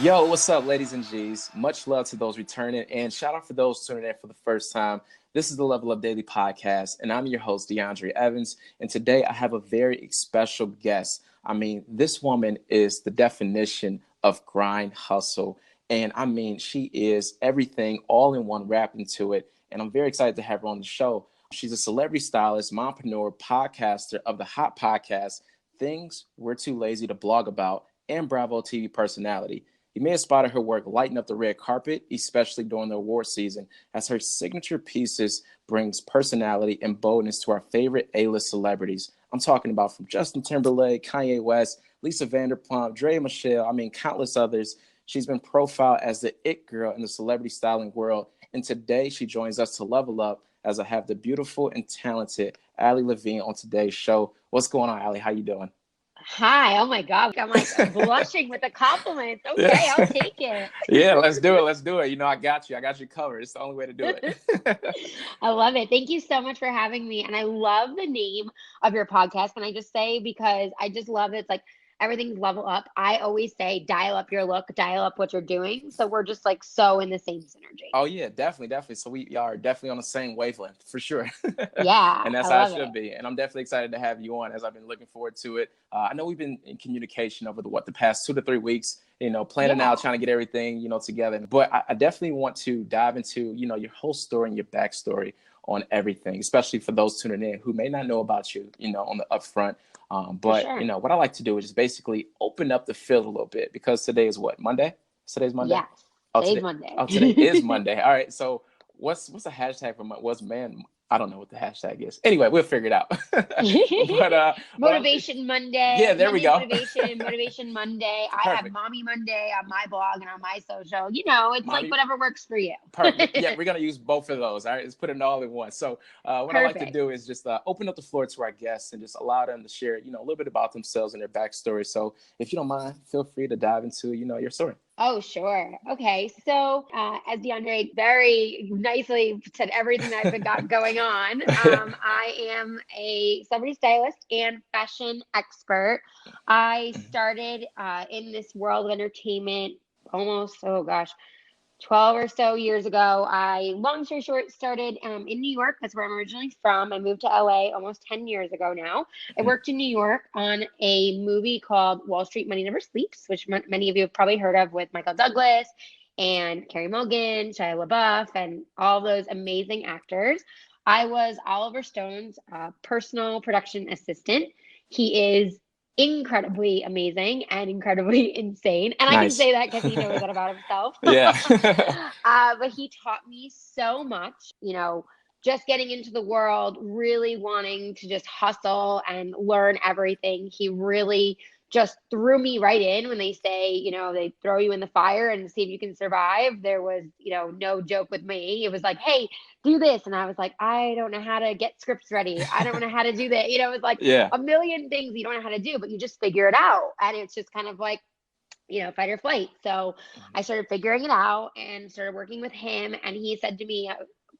Yo, what's up, ladies and G's? Much love to those returning, and shout out for those tuning in for the first time. This is the Level Up Daily Podcast, and I'm your host, DeAndre Evans. And today I have a very special guest. I mean, this woman is the definition of grind hustle. And I mean, she is everything all in one wrapped into it. And I'm very excited to have her on the show. She's a celebrity stylist, mompreneur, podcaster of the hot podcast, Things We're Too Lazy to Blog About, and Bravo TV personality. You may have spotted her work lighting up the red carpet, especially during the award season, as her signature pieces brings personality and boldness to our favorite A-list celebrities. I'm talking about from Justin Timberlake, Kanye West, Lisa Vanderpump, Drea Michelle, countless others. She's been profiled as the it girl in the celebrity styling world, and today she joins us to level up as I have the beautiful and talented Allie Levine on today's show. What's going on, Allie? How you doing? Hi. Oh my God. I'm like blushing with the compliments. Okay, Yeah. I'll take it. Yeah, let's do it. Let's do it. You know, I got you. I got you covered. It's the only way to do it. I love it. Thank you so much for having me. And I love the name of your podcast. Can I just say, because I just love it. It's like everything's level up. I always say, dial up your look, dial up what you're doing. So we're just like so in the same synergy. Oh yeah, definitely, definitely. So we are definitely on the same wavelength for sure. Yeah, And that's I how it love should it. be. And I'm definitely excited to have you on, as I've been looking forward to it. I know we've been in communication over the past 2 to 3 weeks. You know, planning Yeah. out, trying to get everything together. But I definitely want to dive into your whole story and your backstory on everything, especially for those tuning in who may not know about you, on the upfront. For But sure. what I like to do is just basically open up the field a little bit, because today is what, Monday? Today's Monday. Yes. Oh, Today's today. Monday. Oh, today is Monday. All right. So what's a hashtag for what's man? I don't know what the hashtag is. Anyway, we'll figure it out. But what I'm Motivation yeah, Monday, there we Monday go. Motivation Monday. I have Perfect. Mommy Monday on my blog and on my social. You know, it's like Mommy, whatever works for you. perfect. Yeah, we're gonna use both of those. All right, let's put it all in one. So, what I like to Perfect. do is just open up the floor to our guests and just allow them to share, a little bit about themselves and their backstory. So, if you don't mind, feel free to dive into, your story. Oh, sure. Okay. So, as DeAndre very nicely said everything that I've got going on, I am a celebrity stylist and fashion expert. I started in this world of entertainment almost, oh gosh, 12 or so years ago. Long story short, started in New York. That's where I'm originally from. I moved to LA almost 10 years ago now. I worked in New York on a movie called Wall Street Money Never Sleeps, which many of you have probably heard of, with Michael Douglas and Carey Mulligan, Shia LaBeouf, and all those amazing actors. I was Oliver Stone's personal production assistant. He is incredibly amazing and incredibly insane. And I can Nice. say that because he knows that about himself. Yeah. But he taught me so much, just getting into the world, really wanting to just hustle and learn everything. He really just threw me right in. When they say, they throw you in the fire and see if you can survive, there was, no joke with me. It was like, hey, do this. And I was like, I don't know how to get scripts ready. I don't know how to do that. It was like Yeah. a million things you don't know how to do, but you just figure it out. And it's just kind of like, fight or flight. So I started figuring it out and started working with him. And he said to me,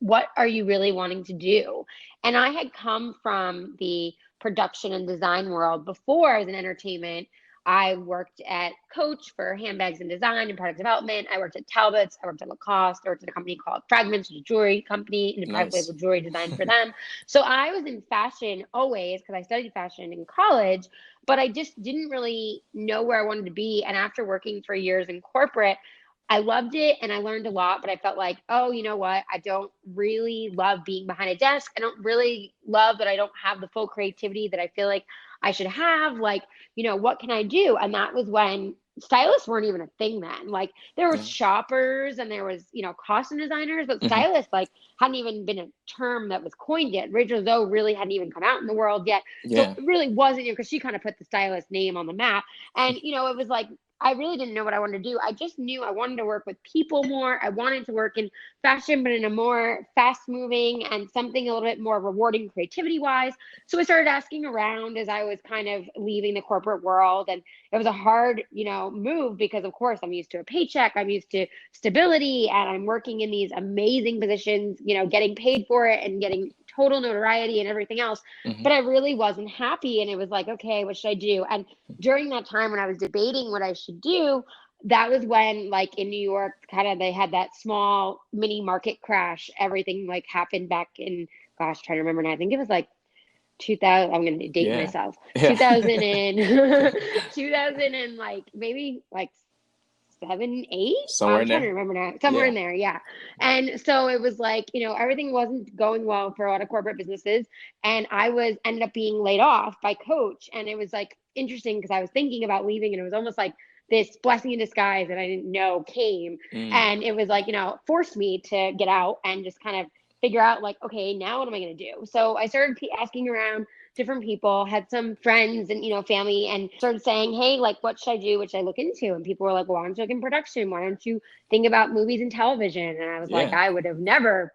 what are you really wanting to do? And I had come from the production and design world before. As an entertainment, I worked at Coach for handbags and design and product development. I worked at Talbots. I worked at Lacoste. I worked at a company called Fragments, a jewelry company, and a private Nice. label jewelry design for them. So I was in fashion always, because I studied fashion in college, but I just didn't really know where I wanted to be. And after working for years in corporate, I loved it and I learned a lot, but I felt like, oh, you know what? I don't really love being behind a desk. I don't really love that I don't have the full creativity that I feel like I should have. Like, what can I do? And that was when stylists weren't even a thing then. Like, there was Yeah. shoppers and there was, costume designers, but Hmm. stylists like hadn't even been a term that was coined yet. Rachel Zoe really hadn't even come out in the world yet. So Yeah. it really wasn't, because she kind of put the stylist name on the map. And, it was like, I really didn't know what I wanted to do. I just knew I wanted to work with people more. I wanted to work in fashion, but in a more fast moving and something a little bit more rewarding creativity wise. So I started asking around as I was kind of leaving the corporate world. And it was a hard, move, because of course I'm used to a paycheck. I'm used to stability, and I'm working in these amazing positions, getting paid for it and getting total notoriety and everything else. Hmm. But I really wasn't happy. And it was like, okay, what should I do? And during that time when I was debating what I should do, that was when, like, in New York, kind of they had that small mini market crash. Everything like happened back in, gosh, trying to remember now. I think it was like 2000. I'm going to date Yeah. myself. Yeah. 2000 and 2000 and like maybe like 7, 8. Somewhere I'm in trying to there. remember now. Somewhere Yeah. in there, yeah. And so it was like, everything wasn't going well for a lot of corporate businesses, and I was ended up being laid off by Coach, and it was like interesting because I was thinking about leaving, and it was almost like this blessing in disguise that I didn't know came, Mm. and it was like, forced me to get out and just kind of figure out like, okay, now what am I going to do? So I started asking around different people, had some friends and, family, and started saying, hey, like, what should I do? What should I look into? And people were like, well, why don't you look in production? Why don't you think about movies and television? And I was like, Yeah. I would have never,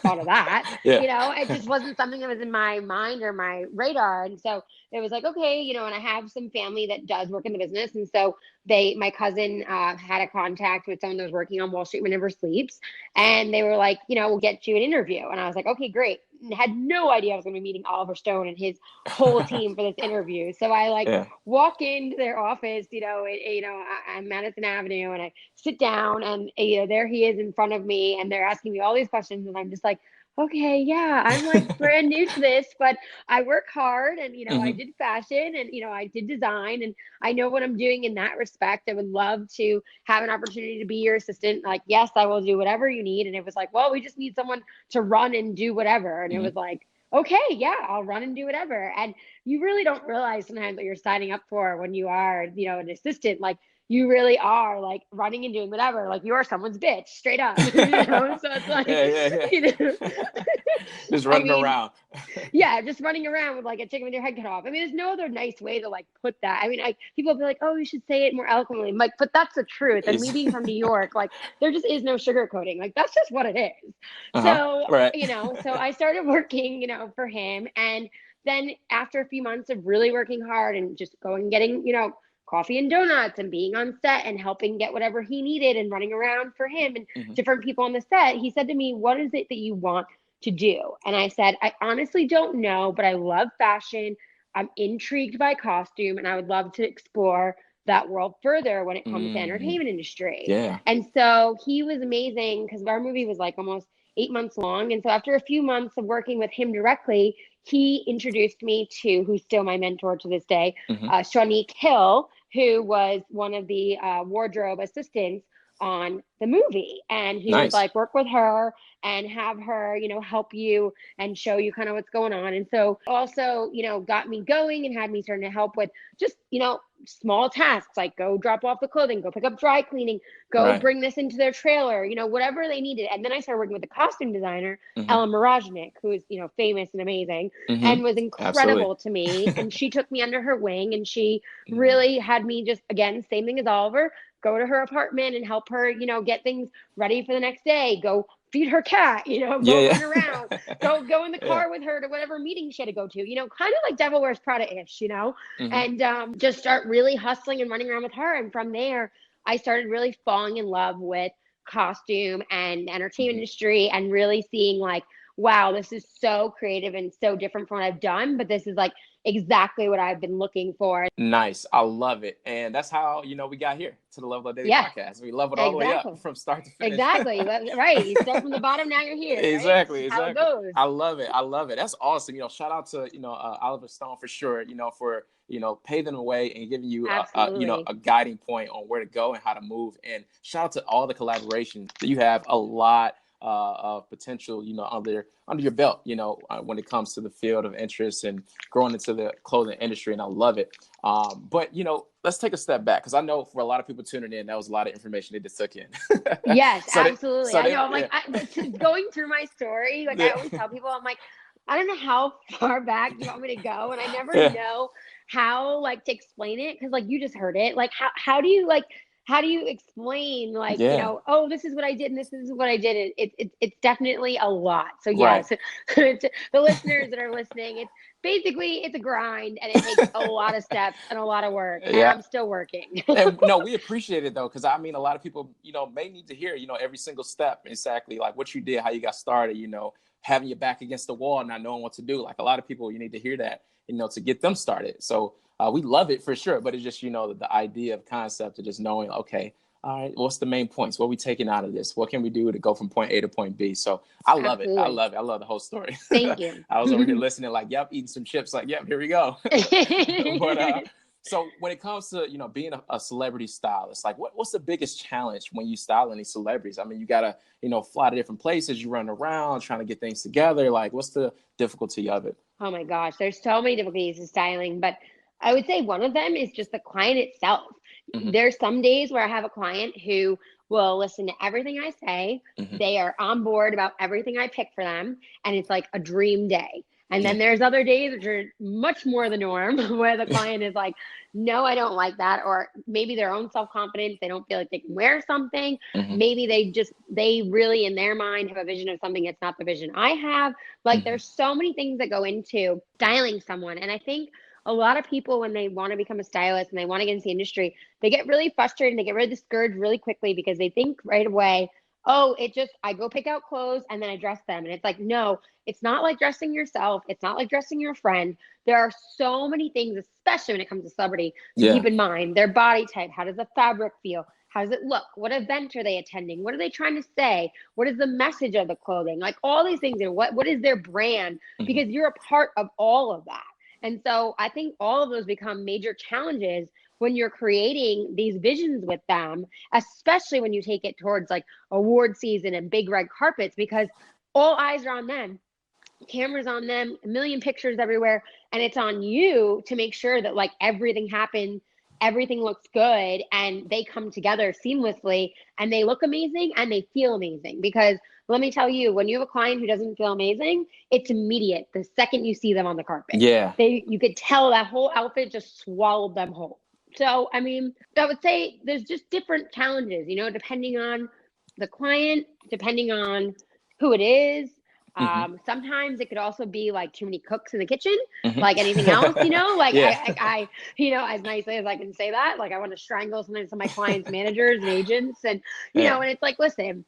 thought of that. Yeah. It just wasn't something that was in my mind or my radar. And so it was like, okay, and I have some family that does work in the business. And so my cousin had a contact with someone that was working on Wall Street But Never Sleeps. And they were like, we'll get you an interview. And I was like, okay, great. And had no idea I was going to be meeting Oliver Stone and his whole team for this interview. So I like Yeah. walk into their office, I'm Madison Avenue, and I sit down, and there he is in front of me, and they're asking me all these questions, and I'm just like, okay, yeah, I'm like brand new to this, but I work hard, and I Hmm. did fashion, and I did design, and I know what I'm doing in that respect. I would love to have an opportunity to be your assistant. Like, yes, I will do whatever you need. And it was like, well, we just need someone to run and do whatever. And it Hmm. was like, okay, yeah, I'll run and do whatever. And you really don't realize sometimes what you're signing up for when you are, an assistant. Like, you really are like running and doing whatever. Like, you are someone's bitch, straight up. So it's like, Yeah. Yeah. you know, Yeah. Just I running mean, around. yeah, just running around with like a chicken with your head cut off. I mean, there's no other nice way to like put that. I mean, people be like, "Oh, you should say it more eloquently." I'm like, but that's the truth. And me It's being from New York, like, there just is no sugarcoating. Like, that's just what it is. uh-huh. So, Right. so I started working, for him, and then after a few months of really working hard and just going and getting, coffee and donuts and being on set and helping get whatever he needed and running around for him and Hmm. different people on the set, he said to me, "What is it that you want to do?" And I said, "I honestly don't know, but I love fashion. I'm intrigued by costume, and I would love to explore that world further when it comes to Mm. entertainment industry." Yeah. And so he was amazing because our movie was like almost 8 months long. And so after a few months of working with him directly, he introduced me to who's still my mentor to this day, Hmm. Shawnique Hill, who was one of the wardrobe assistants on the movie. And he was Nice. like, work with her and have her, help you and show you kind of what's going on. And so also, got me going and had me starting to help with just, small tasks like go drop off the clothing, go pick up dry cleaning, go Right. bring this into their trailer, whatever they needed. And then I started working with the costume designer, Hmm. Ellen Moroznik, who is, famous and amazing Hmm. and was Absolutely. incredible to me. And she took me under her wing, and she Mm. really had me just, again, same thing as Oliver, go to her apartment and help her, get things ready for the next day, go feed her cat, go Yeah. run around, Yeah. go in the Yeah. car with her to whatever meeting she had to go to, kind of like Devil Wears Prada-ish, Hmm. and just start really hustling and running around with her. And from there, I started really falling in love with costume and entertainment Hmm. industry and really seeing like, wow, this is so creative and so different from what I've done, but this is like exactly what I've been looking for. Nice. I love it. And that's how, we got here to the Level Up Daily Yeah, podcast. We leveled all the way up exactly. from start to finish. Exactly. Right. You start from the bottom, now you're here, right? It's Exactly. just how it Exactly. goes. I love it. I love it. That's awesome. Shout out to, Oliver Stone for sure, for, paving the way and giving you, Absolutely. a guiding point on where to go and how to move. And shout out to all the collaborations that you have a lot of potential, under your belt, when it comes to the field of interest and growing into the clothing industry. And I love it. But, let's take a step back because I know for a lot of people tuning in, that was a lot of information they just took in. Yes, so they, absolutely. so I they, know. I'm like, yeah, going through my story, like I always tell people, I'm like, I don't know how far back you want me to go. And I never yeah, know how like to explain it. Cause like you just heard it. Like how do you explain like, yeah, oh, this is what I did and this is what I did. It's definitely a lot. So right, yes, to the listeners that are listening, it's a grind, and it takes a lot of steps and a lot of work. And yeah. I'm still working. And no, we appreciate it though, because I mean, a lot of people, may need to hear, every single step, exactly like what you did, how you got started, having your back against the wall, not knowing what to do. Like a lot of people, you need to hear that, to get them started. So we love it for sure, but it's just, the idea of concept of just knowing, okay, all right, what's the main points? What are we taking out of this? What can we do to go from point A to point B? So I love it. I Absolutely. love it. I love the whole story. Thank you. I was over here listening like, yep, eating some chips. Like, yep, here we go. But so when it comes to, being a celebrity stylist, like what's the biggest challenge when you style any celebrities? I mean, you got to, fly to different places, you run around trying to get things together. Like, what's the difficulty of it? Oh my gosh, there's so many difficulties in styling, but I would say one of them is just the client itself. Mm-hmm. There's some days where I have a client who will listen to everything I say. Mm-hmm. They are on board about everything I pick for them, and it's like a dream day. And then Yeah. there's other days which are much more the norm where the client is like, no, I don't like that. Or maybe their own self-confidence, they don't feel like they can wear something. Mm-hmm. Maybe they really in their mind have a vision of something that's not the vision I have. Like Mm-hmm. there's so many things that go into styling someone. And I think a lot of people, when they want to become a stylist and they want to get into the industry, they get really frustrated and they get really discouraged really quickly because they think right away, oh, I go pick out clothes and then I dress them. And it's like, no, it's not like dressing yourself. It's not like dressing your friend. There are so many things, especially when it comes to celebrity, to Yeah. keep in mind. Their body type, how does the fabric feel? How does it look? What event are they attending? What are they trying to say? What is the message of the clothing? Like all these things, and what is their brand? Mm-hmm. Because you're a part of all of that. And so I think all of those become major challenges when you're creating these visions with them, especially when you take it towards like award season and big red carpets, because all eyes are on them, cameras on them, a million pictures everywhere. And it's on you to make sure that like everything happens, everything looks good, and they come together seamlessly and they look amazing and they feel amazing. Because let me tell you, when you have a client who doesn't feel amazing, it's immediate. The second you see them on the carpet, Yeah. you could tell that whole outfit just swallowed them whole. So, I mean, I would say there's just different challenges, depending on the client, depending on who it is. Mm-hmm. Sometimes it could also be like too many cooks in the kitchen, Mm-hmm. like anything else, like Yeah. I, as nicely as I can say that, like I want to strangle sometimes some of my clients' managers and agents and, Yeah. and it's like, listen,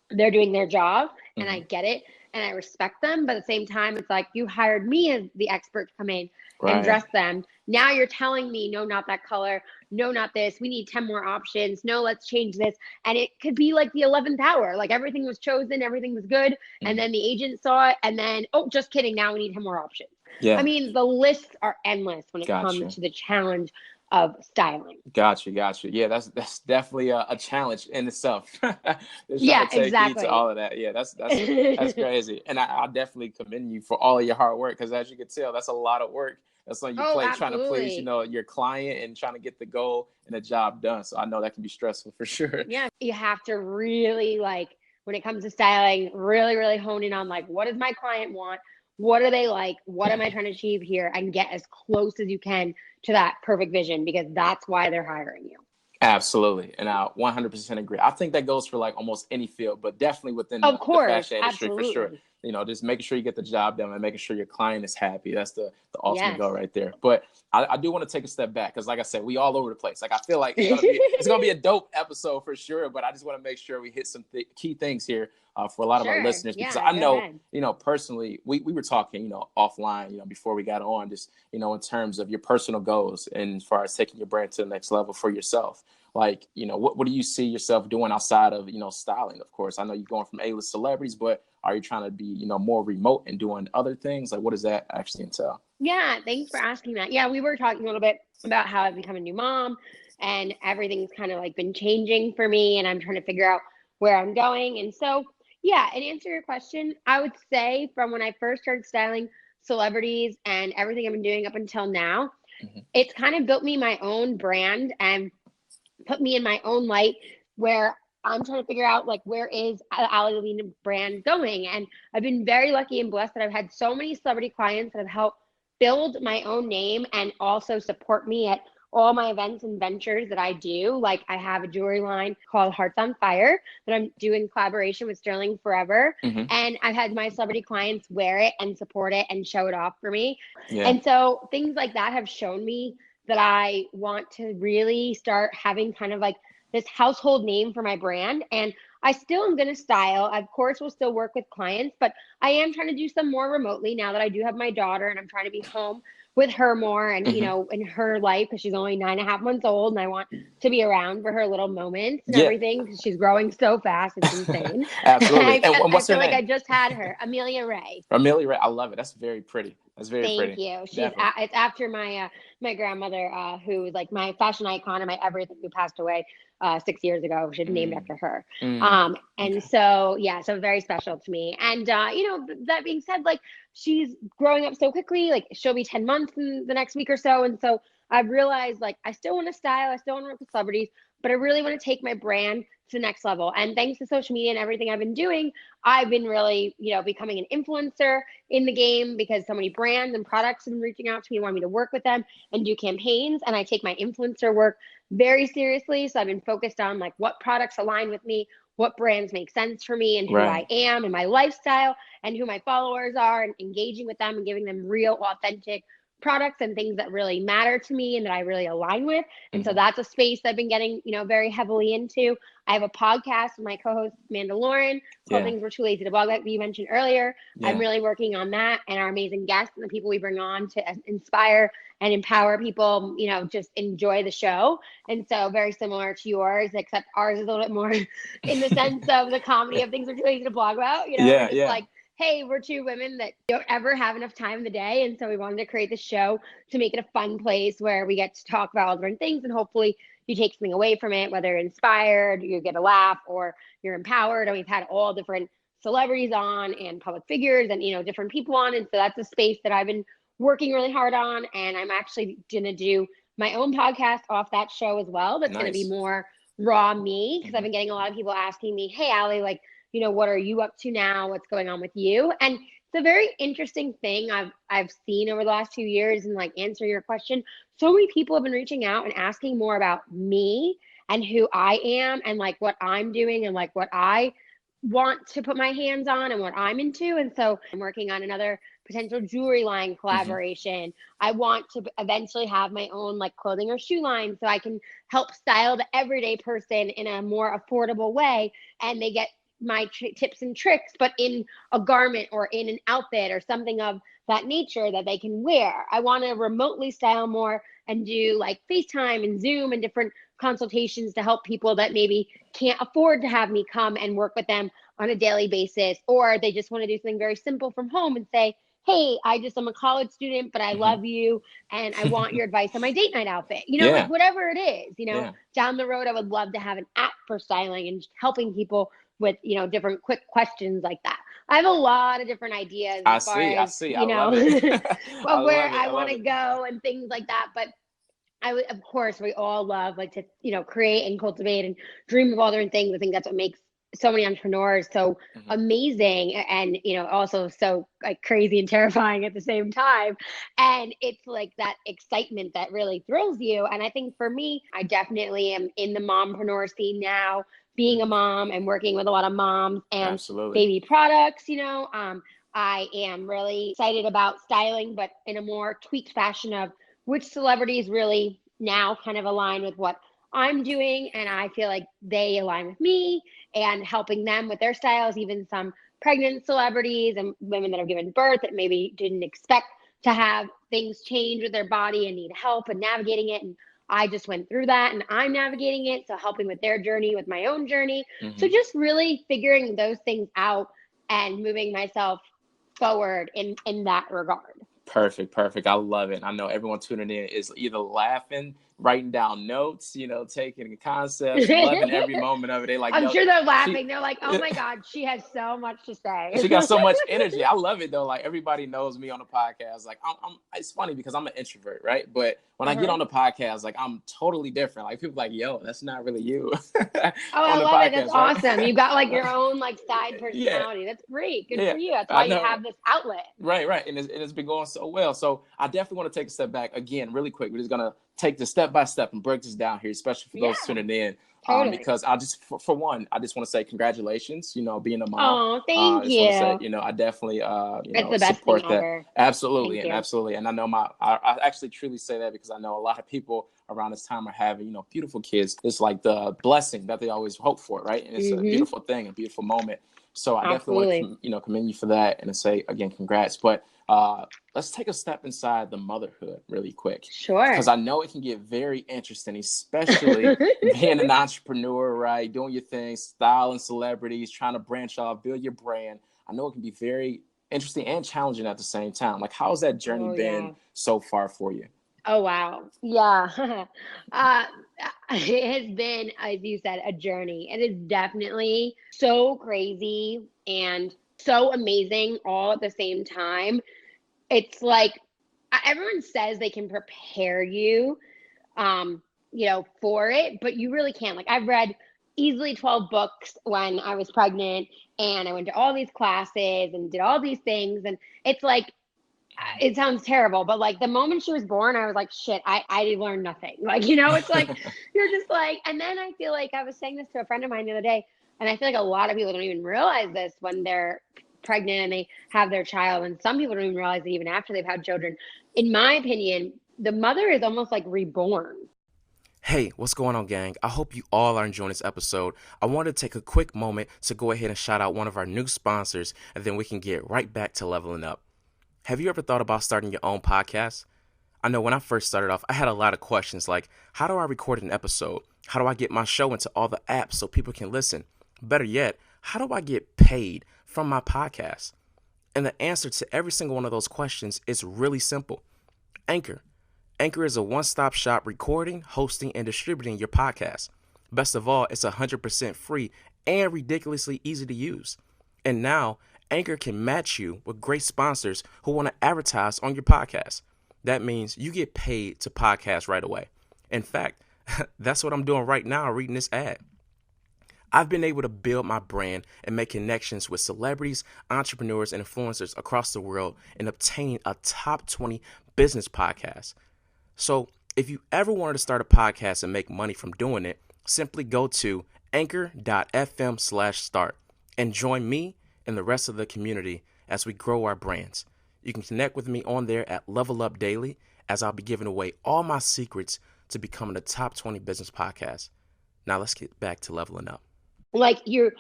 they're doing their job and I Mm-hmm. get it and I respect them. But at the same time, it's like you hired me as the expert to come in and Right. dress them. Now you're telling me, no, not that color. No, not this. We need 10 more options. No, let's change this. And it could be like the 11th hour. Like everything was chosen, everything was good. And Mm-hmm. then the agent saw it. And then, oh, just kidding. Now we need 10 more options. I Yeah. mean, the lists are endless when it comes Gotcha. to the challenge of styling. Gotcha. Yeah, that's definitely a challenge in itself. Just trying Yeah, to take heed to exactly. all of that. Yeah, that's crazy. And I definitely commend you for all of your hard work because as you can tell, that's a lot of work that's on your Oh, plate trying to please, absolutely. your client and trying to get the goal and the job done. So I know that can be stressful for sure. Yeah, you have to really like when it comes to styling, really, really hone in on like what does my client want? What are they like? What am I trying to achieve here? And get as close as you can to that perfect vision because that's why they're hiring you. Absolutely. And I 100% agree. I think that goes for like almost any field, but definitely within Of the course, fashion industry for sure. absolutely. Just making sure you get the job done and making sure your client is happy. That's the ultimate Yes. goal right there. But I do want to take a step back because like I said, we all over the place. Like I feel like it's gonna be a dope episode for sure. But I just want to make sure we hit some key things here for a lot of our Sure. listeners because Yeah, I go know, ahead. personally, we were talking, offline, before we got on, just, in terms of your personal goals and as far as taking your brand to the next level for yourself. Like, what do you see yourself doing outside of, styling? Of course, I know you're going from A-list celebrities, but are you trying to be, more remote and doing other things? Like, what does that actually entail? Yeah, thanks for asking that. Yeah, we were talking a little bit about how I've become a new mom and everything's kind of like been changing for me and I'm trying to figure out where I'm going. And so, yeah, and answer your question, I would say from when I first started styling celebrities and everything I've been doing up until now, Mm-hmm. it's kind of built me my own brand and put me in my own light where I'm trying to figure out like where is the Ali Levine brand going. And I've been very lucky and blessed that I've had so many celebrity clients that have helped build my own name and also support me at all my events and ventures that I do. Like I have a jewelry line called Hearts on Fire that I'm doing collaboration with Sterling Forever. Mm-hmm. And I've had my celebrity clients wear it and support it and show it off for me. Yeah. And so things like that have shown me that I want to really start having kind of like this household name for my brand. And I still am going to style. Of course, will still work with clients, but I am trying to do some more remotely now that I do have my daughter and I'm trying to be home with her more and, Mm-hmm. in her life, because she's only 9.5 months old, and I want to be around for her little moments and Yeah. everything, because she's growing so fast. It's insane. Absolutely. And I what's her feel like name? I just had her, Amelia Ray. Amelia Ray. I love it. That's very pretty. That's very Thank pretty. you. Definitely. It's after my grandmother, who was like my fashion icon and my everything, who passed away 6 years ago. She's named Mm, after her. mm, And okay. so yeah, so very special to me. And that being said, like she's growing up so quickly. Like she'll be 10 months in the next week or so. And so I've realized like I still want to style, I still want to work with celebrities, but I really want to take my brand to the next level. And thanks to social media and everything I've been doing, I've been really, becoming an influencer in the game, because so many brands and products have been reaching out to me, want me to work with them and do campaigns. And I take my influencer work very seriously. So I've been focused on like what products align with me, what brands make sense for me and who I Right. am and my lifestyle and who my followers are, and engaging with them and giving them real, authentic products and things that really matter to me and that I really align with. And so Hmm. that's a space I've been getting, very heavily into. I have a podcast with my co-host Amanda Lauren called Yeah. Things We're Too Lazy to Blog, that you mentioned earlier. I'm Yeah. really working on that, and our amazing guests and the people we bring on to inspire and empower people, just enjoy the show. And so very similar to yours, except ours is a little bit more in the sense of the comedy of Things We're Too Lazy to Blog about. We're Yeah. just Yeah. like, hey, we're two women that don't ever have enough time in the day. And so we wanted to create this show to make it a fun place where we get to talk about all different things, and hopefully you take something away from it, whether you're inspired, you get a laugh, or you're empowered. And we've had all different celebrities on and public figures and, different people on. And so that's a space that I've been working really hard on. And I'm actually going to do my own podcast off that show as well. That's going to be Nice. more raw me, because I've Hmm. been getting a lot of people asking me, hey, Allie, like, what are you up to now? What's going on with you? And it's a very interesting thing I've seen over the last few years, and like answering your question, so many people have been reaching out and asking more about me and who I am and like what I'm doing and like what I want to put my hands on and what I'm into. And so I'm working on another potential jewelry line Hmm. collaboration. I want to eventually have my own like clothing or shoe line, so I can help style the everyday person in a more affordable way, and they get my tips and tricks, but in a garment or in an outfit or something of that nature that they can wear. I want to remotely style more and do like FaceTime and Zoom and different consultations to help people that maybe can't afford to have me come and work with them on a daily basis, or they just want to do something very simple from home and say, hey, I'm a college student, but I Hmm. love you and I want your advice on my date night outfit. Like Yeah. whatever it is, Yeah. down the road, I would love to have an app for styling and helping people with, different quick questions like that. I have a lot of different ideas as I far see. I as, see. I love it. I of where love it. I I want love to it. go and things like that. But I would, of course, we all love like to, create and cultivate and dream of all different things. I think that's what makes so many entrepreneurs so Hmm. amazing and, also so like crazy and terrifying at the same time. And it's like that excitement that really thrills you. And I think for me, I definitely am in the mompreneur scene now, being a Hmm. mom and working with a lot of moms and Absolutely. baby products. I am really excited about styling, but in a more tweaked fashion of which celebrities really now kind of align with what I'm doing. And I feel like they align with me and helping them with their styles, even some pregnant celebrities and women that have given birth that maybe didn't expect to have things change with their body and need help and navigating it. And I just went through that and I'm navigating it. So helping with their journey, with my own journey. So Hmm. just really figuring those things out and moving myself forward in that regard. Perfect, perfect. I love it. I know everyone tuning in is either laughing, writing down notes, taking concepts, loving every moment of it. They like, I'm yo, sure they're she laughing. They're like, oh my God, she has so much to say. she got so much energy. I love it though. Like everybody knows me on the podcast. Like it's funny because I'm an introvert, right? But when I get Uh-huh. on the podcast, like I'm totally different. Like people like, yo, that's not really you Oh, I on the love it. That's podcast, right? awesome. You got like your own like side Yeah, personality. That's great. Good yeah. for you. That's I why you know. have this outlet. Right, right. And it's been going so well. So I definitely want to take a step back again, really quick. We're just going to take this step by step and break this down here, especially for those Yeah, tuning in. totally. Because I just, for one, I just want to say congratulations, being a mom. Oh, I thank just want to say, you. I definitely, It's the best thing support that. ever. Absolutely. Thank And you. absolutely. And I know I actually truly say that because I know a lot of people around this time are having, beautiful kids. It's like the blessing that they always hope for, right? And it's a beautiful thing, a beautiful moment. So I definitely want to, commend you for that and to say, again, congrats. But let's take a step inside the motherhood really quick. Sure. Because I know it can get very interesting, especially being an entrepreneur, right? Doing your thing, styling celebrities, trying to branch off, build your brand. I know it can be very interesting and challenging at the same time. Like, how's that journey been so far for you? Oh, wow. Yeah. It has been, as you said, a journey. It is definitely so crazy and so amazing all at the same time. It's like everyone says they can prepare you, for it, but you really can't. Like, I've read easily 12 books when I was pregnant, and I went to all these classes and did all these things. And it's like, it sounds terrible, but like the moment she was born, I was like, shit, I learned nothing. Like, it's like, you're just like, and then I feel like I was saying this to a friend of mine the other day, and I feel like a lot of people don't even realize this when they're pregnant and they have their child. And some people don't even realize it even after they've had children. In my opinion, the mother is almost like reborn. Hey, what's going on, gang? I hope you all are enjoying this episode. I wanted to take a quick moment to go ahead and shout out one of our new sponsors, and then we can get right back to leveling up. Have you ever thought about starting your own podcast? I know when I first started off, I had a lot of questions like, how do I record an episode? How do I get my show into all the apps so people can listen? Better yet, how do I get paid from my podcast? And the answer to every single one of those questions is really simple. Anchor. Anchor is a one-stop shop recording, hosting, and distributing your podcast. Best of all, it's 100% free and ridiculously easy to use. And now, Anchor can match you with great sponsors who want to advertise on your podcast. That means you get paid to podcast right away. In fact, that's what I'm doing right now reading this ad. I've been able to build my brand and make connections with celebrities, entrepreneurs, and influencers across the world and obtain a top 20 business podcast. So if you ever wanted to start a podcast and make money from doing it, simply go to anchor.fm/start and join me and the rest of the community as we grow our brands. You can connect with me on there at Level Up Daily, as I'll be giving away all my secrets to becoming a top 20 business podcast. Now let's get back to leveling up. Like you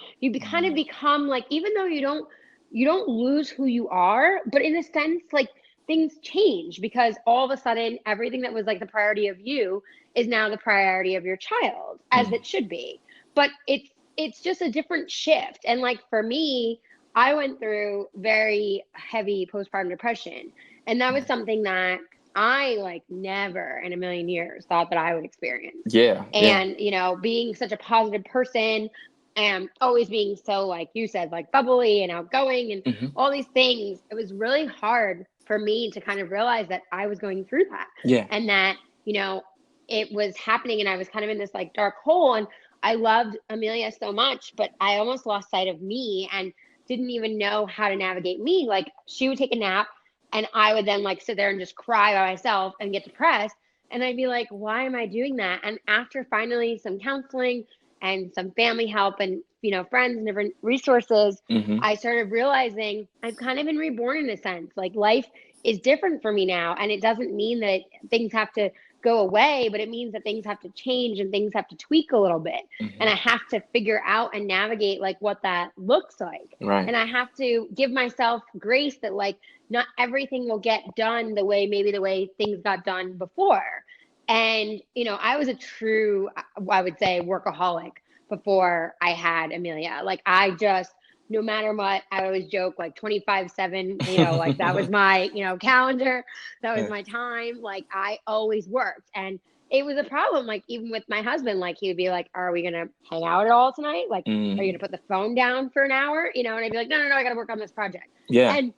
kind of become like, even though you don't lose who you are, but in a sense, like things change because all of a sudden everything that was like the priority of you is now the priority of your child, as it should be. But it's just a different shift. And like for me, I went through very heavy postpartum depression, and that was something that I like never in a million years thought that I would experience. Yeah. And, being such a positive person and always being so, like you said, like bubbly and outgoing and all these things, it was really hard for me to kind of realize that I was going through that. Yeah. And that, it was happening and I was kind of in this like dark hole, and I loved Amelia so much, but I almost lost sight of me and didn't even know how to navigate me. Like she would take a nap and I would then like sit there and just cry by myself and get depressed. And I'd be like, why am I doing that? And after finally some counseling and some family help and, friends and different resources, I started realizing I've kind of been reborn in a sense. Like life is different for me now. And it doesn't mean that things have to go away, but it means that things have to change and things have to tweak a little bit. And I have to figure out and navigate like what that looks like. Right. And I have to give myself grace that like not everything will get done the way things got done before. And, I was a true, I would say, workaholic before I had Amelia. Like I just, no matter what, I always joke like 25/7, like that was my, calendar. That was my time. Like I always worked. And it was a problem. Like even with my husband, like he would be like, are we going to hang out at all tonight? Like, are you going to put the phone down for an hour? And I'd be like, no, I got to work on this project. Yeah. And,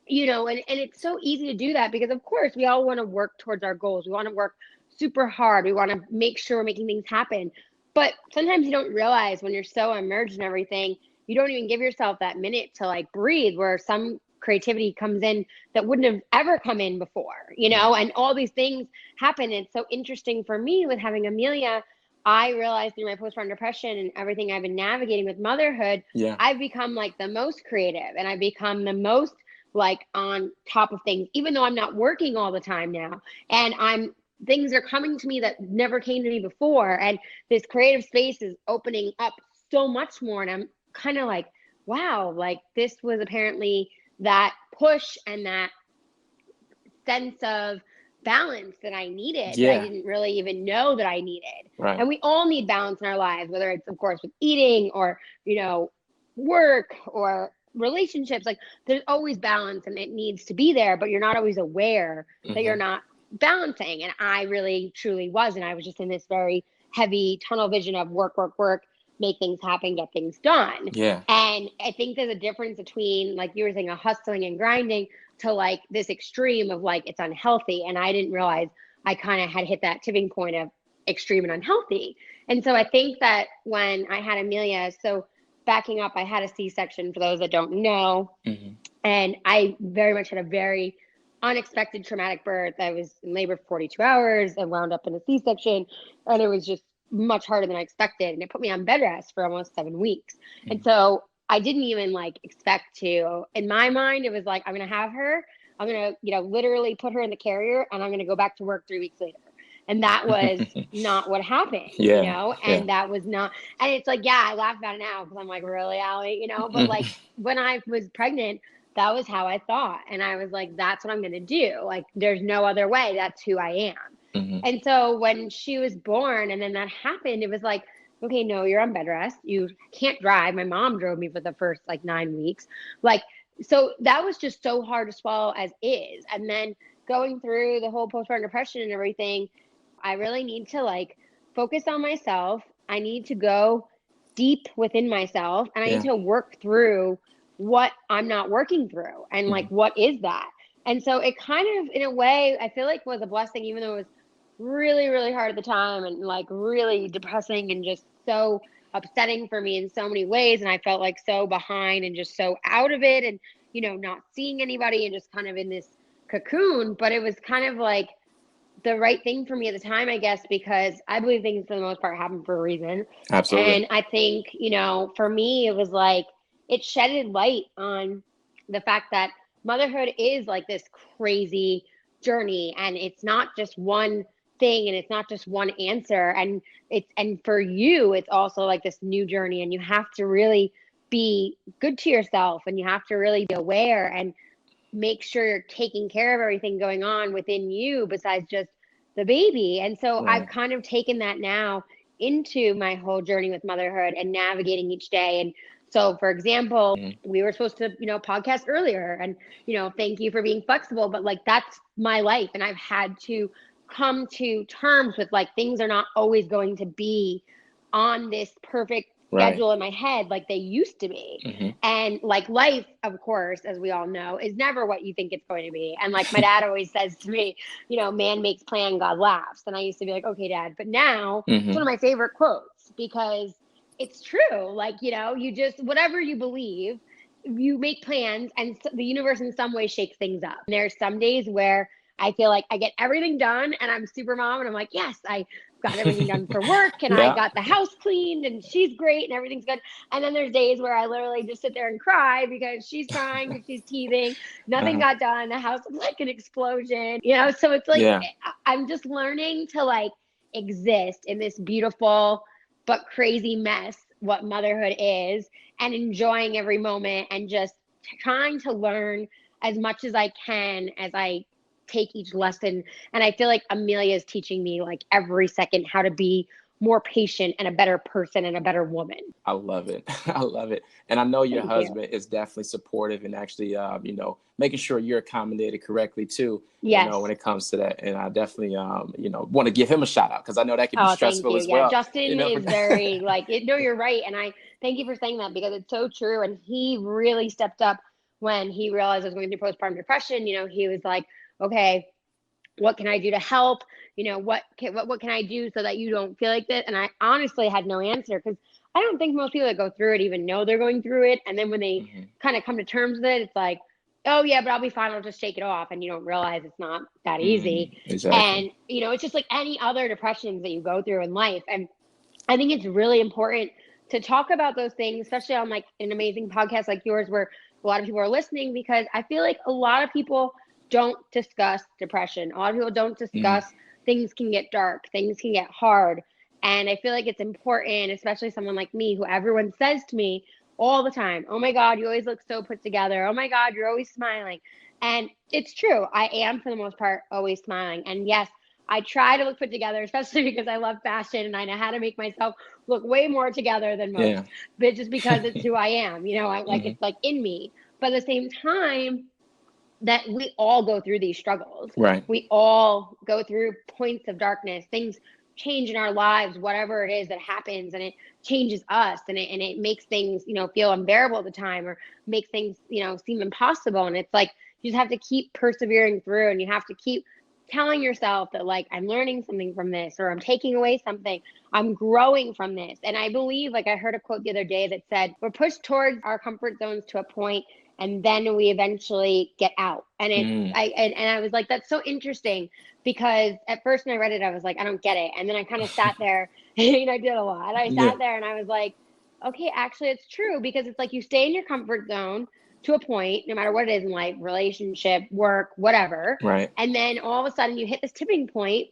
and it's so easy to do that because of course we all want to work towards our goals. We want to work super hard. We want to make sure we're making things happen. But sometimes you don't realize when you're so immersed in everything, you don't even give yourself that minute to like breathe, where some creativity comes in that wouldn't have ever come in before, and all these things happen. It's so interesting for me with having Amelia. I realized through my postpartum depression and everything I've been navigating with motherhood, I've become like the most creative and I've become the most like on top of things, even though I'm not working all the time now. And I'm things are coming to me that never came to me before. And this creative space is opening up so much more. And I'm kind of like, wow, like this was apparently that push and that sense of balance that I needed that I didn't really even know that I needed. Right. And we all need balance in our lives, whether it's, of course, with eating or, you know, work or relationships. Like there's always balance and it needs to be there, but you're not always aware that you're not balancing. And I really, truly was. And I was just in this very heavy tunnel vision of work, work, work, make things happen, get things done. Yeah. And I think there's a difference between, like you were saying, a hustling and grinding to like this extreme of like it's unhealthy. And I didn't realize I kind of had hit that tipping point of extreme and unhealthy. And so I think that when I had Amelia, so backing up, I had a C-section for those that don't know. And I very much had a very unexpected traumatic birth. I was in labor for 42 hours. I wound up in a C-section and it was just much harder than I expected. And it put me on bed rest for almost 7 weeks. And so I didn't even like expect to. In my mind, it was like, I'm going to have her. I'm going to, you know, literally put her in the carrier and I'm going to go back to work 3 weeks later. And that was not what happened, you know, and that was not, and it's like, yeah, I laugh about it now because I'm like, really, Allie, you know, but like when I was pregnant, that was how I thought. And I was like, that's what I'm going to do. Like, there's no other way. That's who I am. And so when she was born and then that happened, it was like, okay, no, you're on bed rest. You can't drive. My mom drove me for the first like 9 weeks. Like, so that was just so hard to swallow as is. And then going through the whole postpartum depression and everything, I really need to like focus on myself. I need to go deep within myself and I need to work through what I'm not working through and like, what is that? And so it kind of, in a way, I feel like was a blessing, even though it was really, really hard at the time and like really depressing and just so upsetting for me in so many ways. And I felt like so behind and just so out of it and, you know, not seeing anybody and just kind of in this cocoon. But it was kind of like the right thing for me at the time, I guess, because I believe things for the most part happen for a reason. Absolutely. And I think, you know, for me, it was like, it shedded light on the fact that motherhood is like this crazy journey and it's not just one thing and it's not just one answer. And for you, it's also like this new journey and you have to really be good to yourself and you have to really be aware and make sure you're taking care of everything going on within you besides just the baby. And so I've kind of taken that now into my whole journey with motherhood and navigating each day. And so, for example, we were supposed to, you know, podcast earlier and, you know, thank you for being flexible, but like, that's my life. And I've had to come to terms with like, things are not always going to be on this perfect schedule in my head like they used to be. And like life, of course, as we all know, is never what you think it's going to be. And like my dad always says to me, you know, man makes plan, God laughs. And I used to be like, okay, Dad. But now it's one of my favorite quotes because it's true. Like, you know, you just, whatever you believe, you make plans and the universe in some way shakes things up. And there's some days where I feel like I get everything done and I'm super mom and I'm like, yes, I got everything done for work and I got the house cleaned and she's great and everything's good. And then there's days where I literally just sit there and cry because she's crying, because she's teething, nothing got done. The house is like an explosion, you know? So it's like, I'm just learning to like exist in this beautiful but crazy mess, what motherhood is, and enjoying every moment and just trying to learn as much as I can as I take each lesson. And I feel like Amelia is teaching me like every second how to be more patient and a better person and a better woman. I love it. I love it. And I know your Thank husband is definitely supportive and actually, you know, making sure you're accommodated correctly too, Yes. you know, when it comes to that. And I definitely, you know, want to give him a shout out because I know that can be stressful as well. Justin you know? is very like, no, you're right. And I thank you for saying that because it's so true. And he really stepped up when he realized I was going through postpartum depression. You know, he was like, okay, what can I do to help? You know, what can I do so that you don't feel like this? And I honestly had no answer because I don't think most people that go through it even know they're going through it. And then when they kind of come to terms with it, it's like, oh yeah, but I'll be fine. I'll just shake it off. And you don't realize it's not that easy. Exactly. And, you know, it's just like any other depressions that you go through in life. And I think it's really important to talk about those things, especially on like an amazing podcast like yours, where a lot of people are listening, because I feel like a lot of people don't discuss depression. A lot of people don't discuss things can get dark, things can get hard. And I feel like it's important, especially someone like me, who everyone says to me all the time, oh my God, you always look so put together. Oh my God, you're always smiling. And it's true. I am, for the most part, always smiling. And yes, I try to look put together, especially because I love fashion and I know how to make myself look way more together than most, Yeah. but just because it's who I am, Hmm. it's like in me. But at the same time, that we all go through these struggles. Right. We all go through points of darkness. Things change in our lives, whatever it is that happens, and it changes us, and it makes things, feel unbearable at the time, or makes things, seem impossible. And it's like you just have to keep persevering through, and you have to keep telling yourself that, like, I'm learning something from this, or I'm taking away something, I'm growing from this. And I believe, like, I heard a quote the other day that said, we're pushed towards our comfort zones to a point, and then we eventually get out. And Mm. I was like, that's so interesting, because at first when I read it, I was like, I don't get it. And then I kind of sat there, I did a lot. I Yeah. sat there and I was like, okay, actually it's true, because it's like you stay in your comfort zone to a point, no matter what it is in life, relationship, work, whatever. Right. And then all of a sudden you hit this tipping point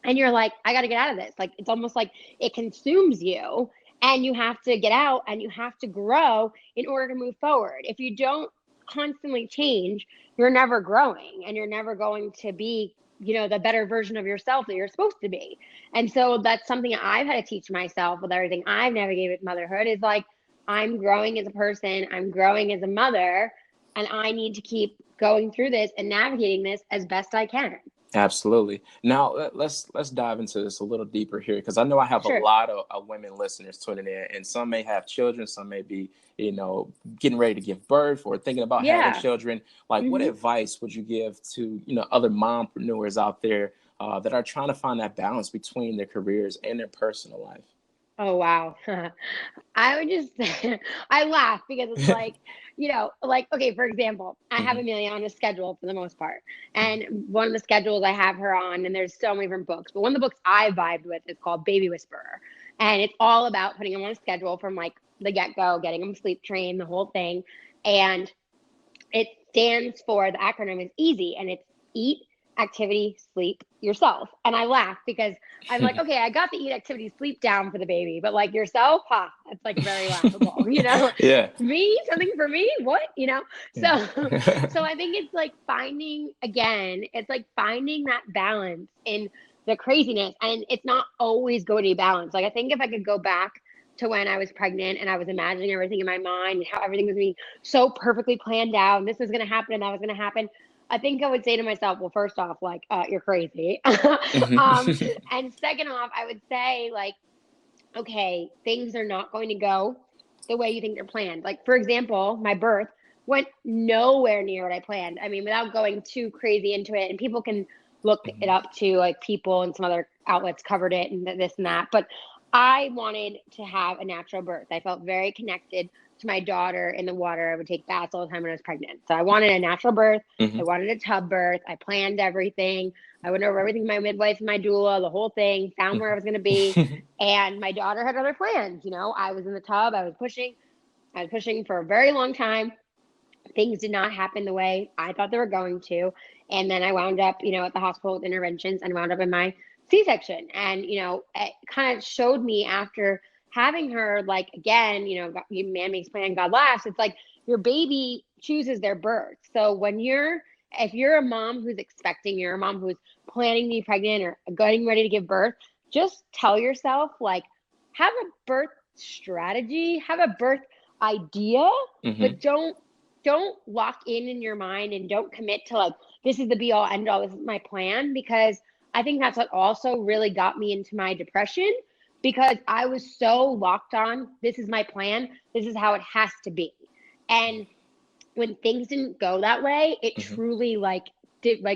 and you're like, I got to get out of this. Like, it's almost like it consumes you, and you have to get out and you have to grow in order to move forward. If you don't constantly change, you're never growing, and you're never going to be, the better version of yourself that you're supposed to be. And so that's something I've had to teach myself with everything I've navigated with motherhood, is like, I'm growing as a person, I'm growing as a mother, and I need to keep going through this and navigating this as best I can. Absolutely. Now let's dive into this a little deeper here, because I know I have a Sure. lot of women listeners tuning in, and some may have children, some may be getting ready to give birth or thinking about having Yeah. children. Like, what Hmm. advice would you give to other mompreneurs out there that are trying to find that balance between their careers and their personal life? Oh, wow. I would just, I laugh because it's like, like, okay, for example, I have Hmm. Amelia on a schedule for the most part. And one of the schedules I have her on, and there's so many different books, but one of the books I vibed with is called Baby Whisperer. And it's all about putting him on a schedule from like the get go, getting him sleep trained, the whole thing. And it stands for, the acronym is EASY, and it's eat, activity, sleep, yourself. And I laugh because I'm like, okay, I got the eat, activity, sleep down for the baby, but like yourself, it's like very laughable, Yeah. me, something for me, what, Yeah. so, so I think it's like finding, again, it's like finding that balance in the craziness, and it's not always going to be balanced. Like, I think if I could go back to when I was pregnant and I was imagining everything in my mind and how everything was being so perfectly planned out, and this was going to happen and that was going to happen, I think I would say to myself, well, first off, like, you're crazy. Mhm. And second off, I would say, like, okay, things are not going to go the way you think they're planned. Like, for example, my birth went nowhere near what I planned. I mean, without going too crazy into it, and people can look it Mhm. up too, like, people and some other outlets covered it and this and that. But I wanted to have a natural birth. I felt very connected to my daughter in the water. I would take baths all the time when I was pregnant. So I wanted a natural birth. I Mhm. wanted a tub birth. I planned everything. I went over everything with my midwife and my doula, the whole thing, found where I was going to be. Mhm. And my daughter had other plans. I was in the tub. I was pushing for a very long time. Things did not happen the way I thought they were going to. And then I wound up, at the hospital with interventions, and wound up in my C-section. And, it kind of showed me, after having her, like, again, man makes plan, God laughs. It's like your baby chooses their birth. So if you're a mom who's expecting, you're a mom who's planning to be pregnant or getting ready to give birth, just tell yourself, like, have a birth strategy, have a birth idea, Mhm. but don't lock in your mind, and don't commit to, like, this is the be all end all, this is my plan, because I think that's what also really got me into my depression, because I was so locked on, this is my plan, this is how it has to be. And when things didn't go that way, it Mhm. truly, like,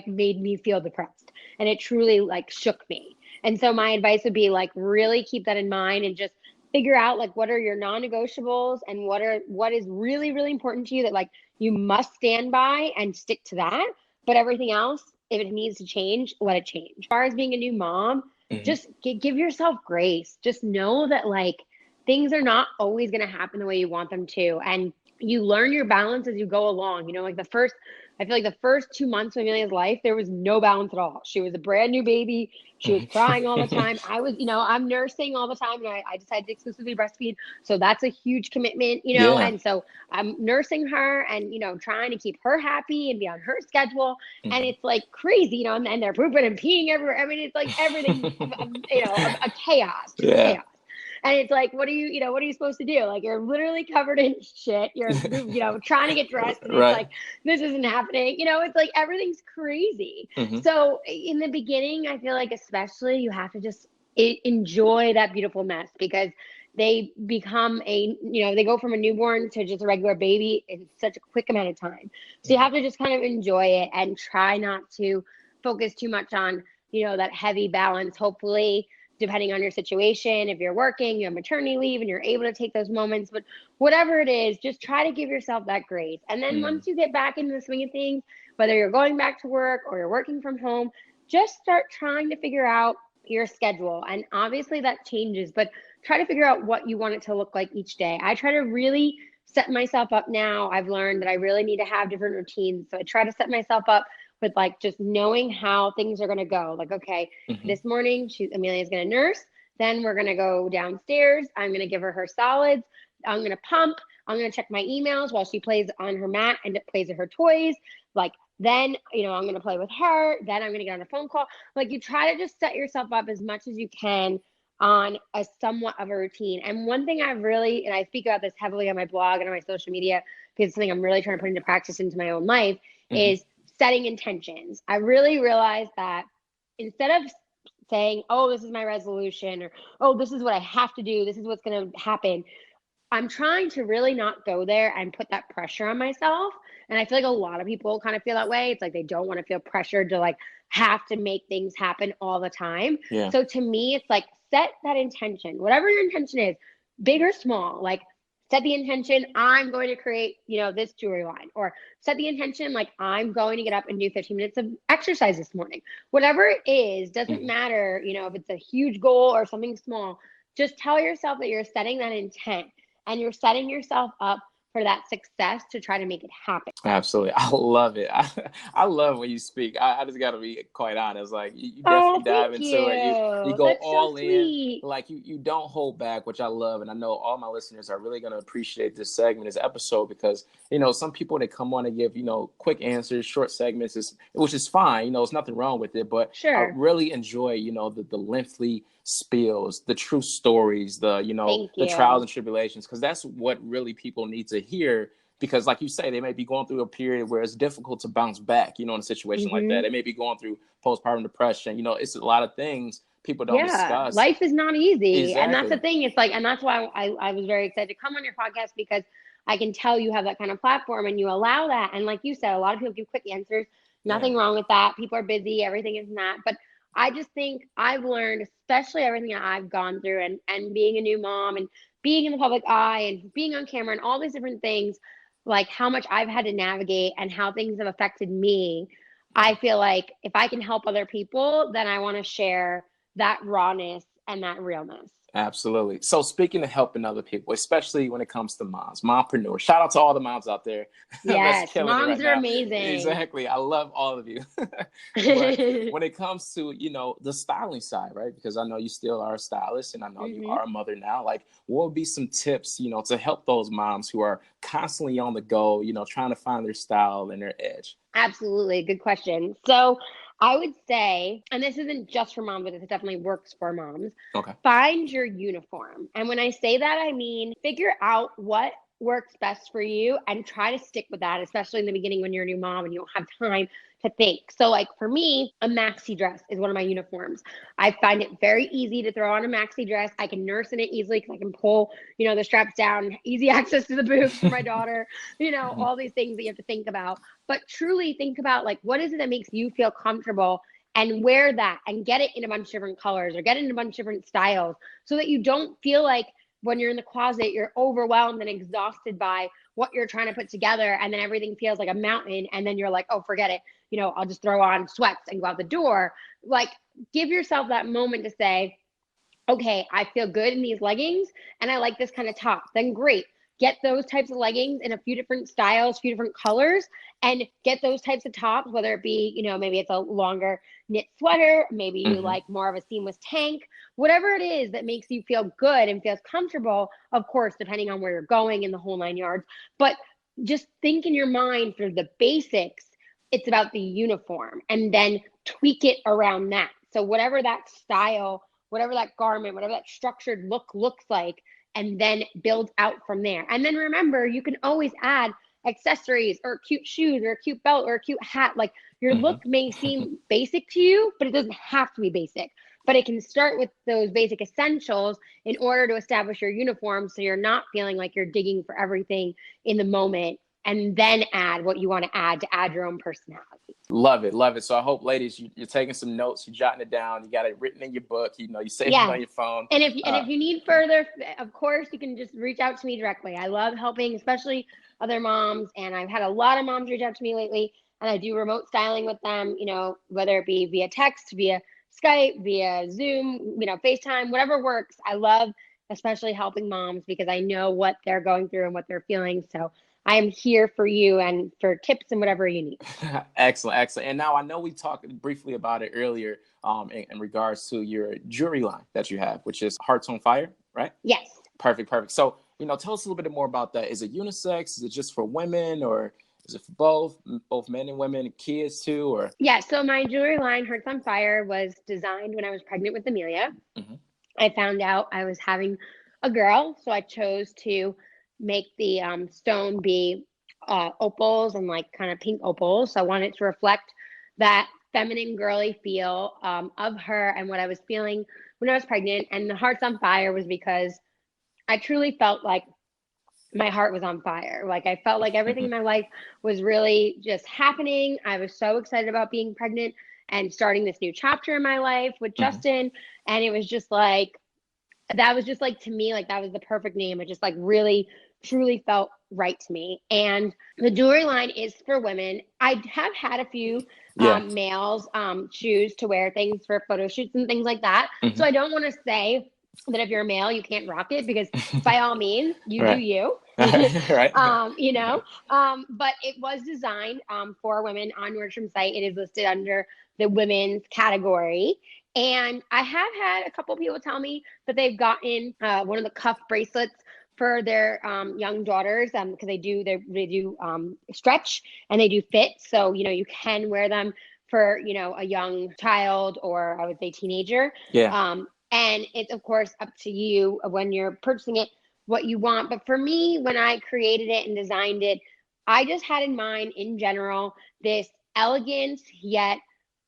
made me feel depressed, and it truly, like, shook me. And so my advice would be, like, really keep that in mind, and just figure out, like, what are your non-negotiables, and what is really, really important to you, that, like, you must stand by and stick to that. But everything else, if it needs to change, let it change. As far as being a new mom, Mhm. just give yourself grace. Just know that, like, things are not always going to happen the way you want them to. And you learn your balance as you go along. Like, the first I feel like the first 2 months of Amelia's life, there was no balance at all. She was a brand new baby. She was crying all the time. I was, I'm nursing all the time, and I decided to exclusively breastfeed. So that's a huge commitment, Yeah. and so I'm nursing her and, trying to keep her happy and be on her schedule. And it's like crazy, and they're pooping and peeing everywhere. I mean, it's like everything's, a chaos, just chaos. And it's like, what are you supposed to do? Like, you're literally covered in shit. You're, trying to get dressed, and it's like, this isn't happening. It's like everything's crazy. So in the beginning, I feel like especially you have to just enjoy that beautiful mess, because they become they go from a newborn to just a regular baby in such a quick amount of time. So you have to just kind of enjoy it and try not to focus too much on, that heavy balance. Hopefully, depending on your situation, if you're working, you have maternity leave and you're able to take those moments, but whatever it is, just try to give yourself that grace. And then once you get back into the swing of things, whether you're going back to work or you're working from home, just start trying to figure out your schedule. And obviously that changes, but try to figure out what you want it to look like each day. I try to really set myself up now. I've learned that I really need to have different routines. So I try to set myself up with like just knowing how things are going to go. Like, okay, this morning Amelia's going to nurse. Then we're going to go downstairs. I'm going to give her solids. I'm going to pump. I'm going to check my emails while she plays on her mat and plays with her toys. Like, then, I'm going to play with her. Then I'm going to get on a phone call. Like, you try to just set yourself up as much as you can on a somewhat of a routine. And one thing I've really, and I speak about this heavily on my blog and on my social media, because it's something I'm really trying to put into practice into my own life, is setting intentions. I really realized that instead of saying, oh, this is my resolution, or, oh, this is what I have to do, this is what's going to happen, I'm trying to really not go there and put that pressure on myself. And I feel like a lot of people kind of feel that way. It's like they don't want to feel pressured to like have to make things happen all the time. Yeah. So to me, it's like, set that intention, whatever your intention is, big or small. Like, set the intention, I'm going to create, this jewelry line, or set the intention, like, I'm going to get up and do 15 minutes of exercise this morning. Whatever it is, doesn't matter, if it's a huge goal or something small. Just tell yourself that you're setting that intent and you're setting yourself up for that success to try to make it happen. Absolutely. I love it. I love when you speak. I just got to be quite honest. Like, you definitely dive into it. You go That's all so in. sweet. Like, you don't hold back, which I love. And I know all my listeners are really going to appreciate this segment, this episode, because, some people, they come on and give, quick answers, short segments, which is fine. There's nothing wrong with it. But I really enjoy, the lengthy spills, the true stories, the trials and tribulations, because that's what really people need to hear. Because like you say, they may be going through a period where it's difficult to bounce back, in a situation like that. They may be going through postpartum depression. It's a lot of things people don't discuss. Life is not easy. Exactly. And that's the thing. It's like, and that's why I was very excited to come on your podcast, because I can tell you have that kind of platform and you allow that. And like you said, a lot of people give quick answers. Nothing wrong with that. People are busy. Everything is not. But I just think I've learned, especially everything that I've gone through and being a new mom and being in the public eye and being on camera and all these different things, like how much I've had to navigate and how things have affected me. I feel like if I can help other people, then I want to share that rawness and that realness. Absolutely. So speaking of helping other people, especially when it comes to moms, mompreneurs, shout out to all the moms out there. Yes, moms are amazing. Exactly. I love all of you. But when it comes to, the styling side, right? Because I know you still are a stylist and I know you are a mother now. Like, what would be some tips, to help those moms who are constantly on the go, trying to find their style and their edge? Absolutely. Good question. So I would say, and this isn't just for moms, but it definitely works for moms. Okay. Find your uniform. And when I say that, I mean, figure out what works best for you and try to stick with that, especially in the beginning when you're a new mom and you don't have time to think. So like for me, a maxi dress is one of my uniforms. I find it very easy to throw on a maxi dress. I can nurse in it easily because I can pull, the straps down, easy access to the boobs for my daughter, all these things that you have to think about. But truly think about like, what is it that makes you feel comfortable, and wear that and get it in a bunch of different colors or get it in a bunch of different styles so that you don't feel like when you're in the closet, you're overwhelmed and exhausted by what you're trying to put together. And then everything feels like a mountain. And then you're like, oh, forget it. I'll just throw on sweats and go out the door. Like, give yourself that moment to say, okay, I feel good in these leggings and I like this kind of top. Then great. get those types of leggings in a few different styles, few different colors, and get those types of tops, whether it be, you know, maybe it's a longer knit sweater, maybe you like more of a seamless tank, whatever it is that makes you feel good and feels comfortable, of course, depending on where you're going in the whole 9 yards. But just think in your mind for the basics, it's about the uniform, and then tweak it around that. So whatever that style, whatever that garment, whatever that structured look looks like, and then build out from there. And then remember, you can always add accessories or cute shoes or a cute belt or a cute hat. Like your look may seem basic to you, but it doesn't have to be basic. But it can start with those basic essentials in order to establish your uniform, so you're not feeling like you're digging for everything in the moment, and then add what you want to add your own personality. Love it. Love it. So I hope, ladies, you're taking some notes, you're jotting it down, you got it written in your book, you know, you save it on your phone. And if you need further, of course, you can just reach out to me directly. I love helping, especially other moms. And I've had a lot of moms reach out to me lately, and I do remote styling with them, you know, whether it be via text, via Skype, via Zoom, you know, FaceTime, whatever works. I love especially helping moms because I know what they're going through and what they're feeling. So I am here for you and for tips and whatever you need. Excellent, excellent. And now I know we talked briefly about it earlier in regards to your jewelry line that you have, which is Hearts on Fire, right? Yes. Perfect, perfect. So, you know, tell us a little bit more about that. Is it unisex? Is it just for women, or is it for both men and women, kids too? Or yeah, so my jewelry line, Hearts on Fire, was designed when I was pregnant with Amelia. I found out I was having a girl, so I chose to make the stone be opals and like kind of pink opals. So I wanted to reflect that feminine girly feel of her and what I was feeling when I was pregnant. And the Hearts on Fire was because I truly felt like my heart was on fire. Like I felt like everything in my life was really just happening. I was so excited about being pregnant and starting this new chapter in my life with Justin. And it was just like, that was just like, to me, like that was the perfect name. It just like really truly felt right to me. And the jewelry line is for women. I have had a few males choose to wear things for photo shoots and things like that. So I don't want to say that if you're a male you can't rock it, because by all means you do you. Right. You know, but it was designed for women on Nordstrom's site. It is listed under the women's category. And I have had a couple of people tell me that they've gotten one of the cuff bracelets for their young daughters because they do stretch and they do fit. So, you know, you can wear them for, you know, a young child, or I would say teenager. And it's, of course, up to you when you're purchasing it what you want. But for me, when I created it and designed it, I just had in mind, in general, this elegant yet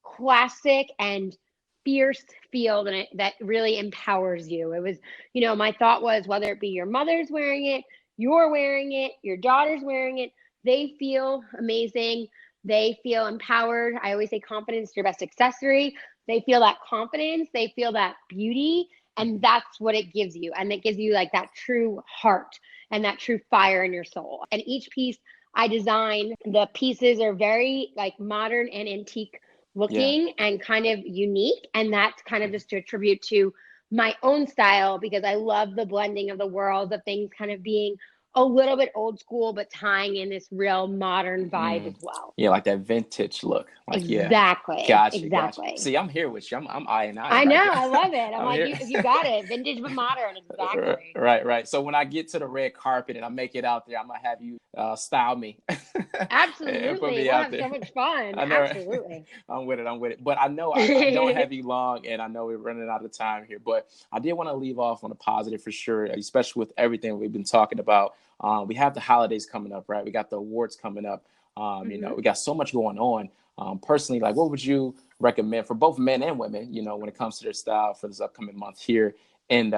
classic and fierce feel in it that really empowers you. It was, you know, my thought was, whether it be your mother's wearing it, you're wearing it, your daughter's wearing it, they feel amazing. They feel empowered. I always say confidence is your best accessory. They feel that confidence, they feel that beauty, and that's what it gives you. And it gives you like that true heart and that true fire in your soul. And each piece I designed, the pieces are very like modern and antique looking and kind of unique. And that's kind of just to attribute to my own style, because I love the blending of the worlds of things kind of being a little bit old school, but tying in this real modern vibe as well. Yeah, like that vintage look. Like, exactly. Gotcha. Exactly. See, I'm here with you. I'm eyeing out. I know. I love it. I'm like, you got it. Vintage but modern. Exactly. Right. So when I get to the red carpet and I make it out there, I'm gonna have you style me. Absolutely. We'll have so much fun. Absolutely. I'm with it. But I know I don't have you long, and I know we're running out of time here. But I did want to leave off on a positive for sure, especially with everything we've been talking about. We have the holidays coming up, right? We got the awards coming up. You know, we got so much going on. Personally, like, what would you recommend for both men and women, you know, when it comes to their style for this upcoming month here in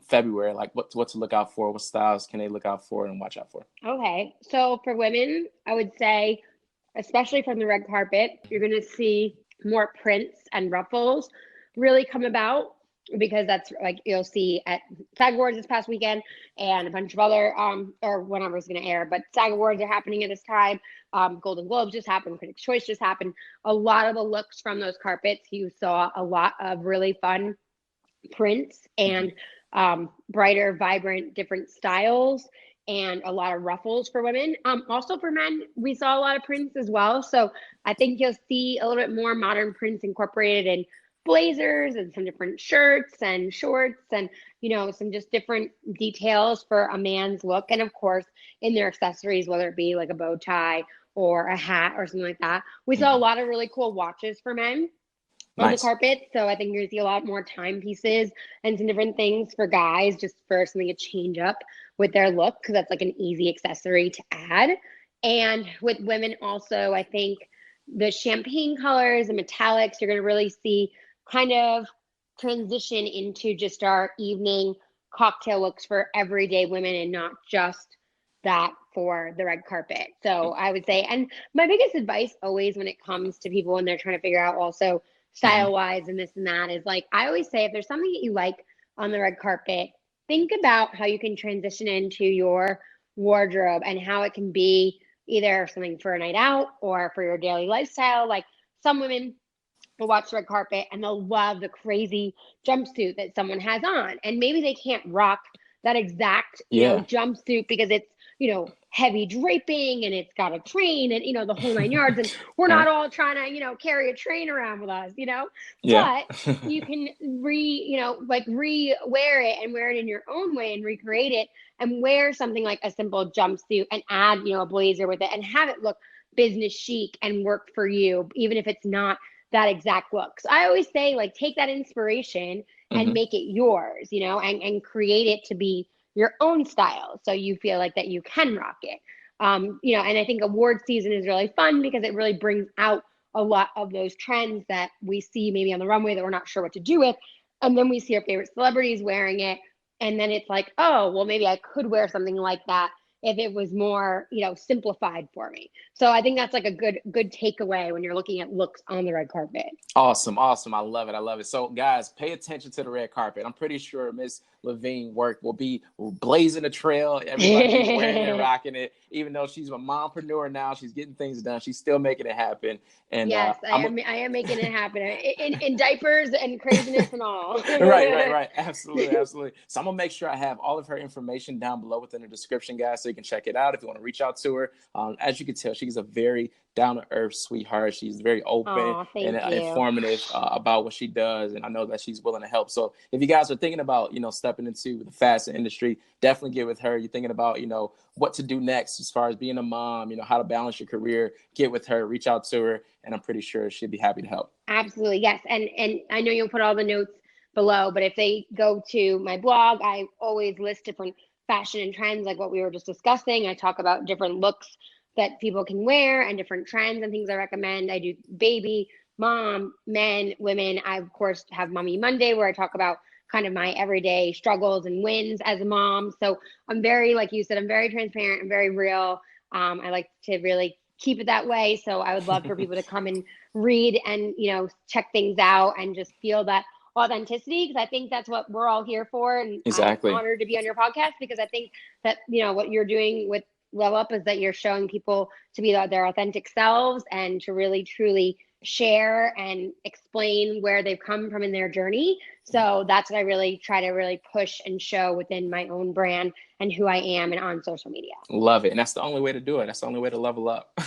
February? Like, what to look out for? What styles can they look out for and watch out for? Okay. So for women, I would say, especially from the red carpet, you're going to see more prints and ruffles really come about, because that's like you'll see at SAG Awards this past weekend and a bunch of other or whenever it's going to air, but SAG Awards are happening at this time. Golden Globes just happened, Critics' Choice just happened. A lot of the looks from those carpets, you saw a lot of really fun prints and brighter, vibrant, different styles and a lot of ruffles for women. Also for men, we saw a lot of prints as well. So I think you'll see a little bit more modern prints incorporated in blazers and some different shirts and shorts and, some just different details for a man's look. And of course, in their accessories, whether it be like a bow tie or a hat or something like that. We saw a lot of really cool watches for men on the carpet. So I think you're going to see a lot more timepieces and some different things for guys, just for something to change up with their look, because that's like an easy accessory to add. And with women also, I think the champagne colors and metallics, you're going to really see kind of transition into just our evening cocktail looks for everyday women and not just that for the red carpet. So I would say, and my biggest advice always when it comes to people when they're trying to figure out also style wise and this and that is like, I always say, if there's something that you like on the red carpet, think about how you can transition into your wardrobe and how it can be either something for a night out or for your daily lifestyle. Like some women will watch the red carpet and they'll love the crazy jumpsuit that someone has on. And maybe they can't rock that exact, jumpsuit because it's, heavy draping and it's got a train and, the whole 9 yards. And we're not all trying to, carry a train around with us, but you can re-wear it and wear it in your own way and recreate it and wear something like a simple jumpsuit and add, a blazer with it and have it look business chic and work for you, even if it's not that exact look. So I always say, like, take that inspiration and make it yours, and create it to be your own style. So you feel like that you can rock it. And I think award season is really fun because it really brings out a lot of those trends that we see maybe on the runway that we're not sure what to do with. And then we see our favorite celebrities wearing it. And then it's like, oh, well, maybe I could wear something like that if it was more, simplified for me. So I think that's like a good takeaway when you're looking at looks on the red carpet. Awesome. I love it. So guys, pay attention to the red carpet. I'm pretty sure Miss Levine work will be blazing a trail. Everybody be wearing and rocking it. Even though she's a mompreneur now, she's getting things done. She's still making it happen. And yes, I am making it happen in diapers and craziness and all. Right. Absolutely. So I'm gonna make sure I have all of her information down below within the description, guys, so you can check it out if you want to reach out to her. As you can tell, she's a very down-to-earth sweetheart. She's very open and informative about what she does, and I know that she's willing to help. So if you guys are thinking about stepping into the fashion industry, definitely get with her. You're thinking about what to do next as far as being a mom, how to balance your career, get with her, reach out to her, and I'm pretty sure she'd be happy to help. Absolutely, yes. And I know you'll put all the notes below, but if they go to my blog, I always list different fashion and trends like what we were just discussing. I talk about different looks that people can wear and different trends and things I recommend. I do baby, mom, men, women. I, of course, have Mommy Monday where I talk about kind of my everyday struggles and wins as a mom. So I'm very, like you said, I'm very transparent and very real. I like to really keep it that way. So I would love for people to come and read and, check things out and just feel that authenticity, because I think that's what we're all here for. And exactly. I'm honored to be on your podcast because I think that, what you're doing with Level Up is that you're showing people to be their authentic selves and to really truly share and explain where they've come from in their journey. So that's what I really try to really push and show within my own brand and who I am and on social media. Love it. And that's the only way to do it. That's the only way to level up.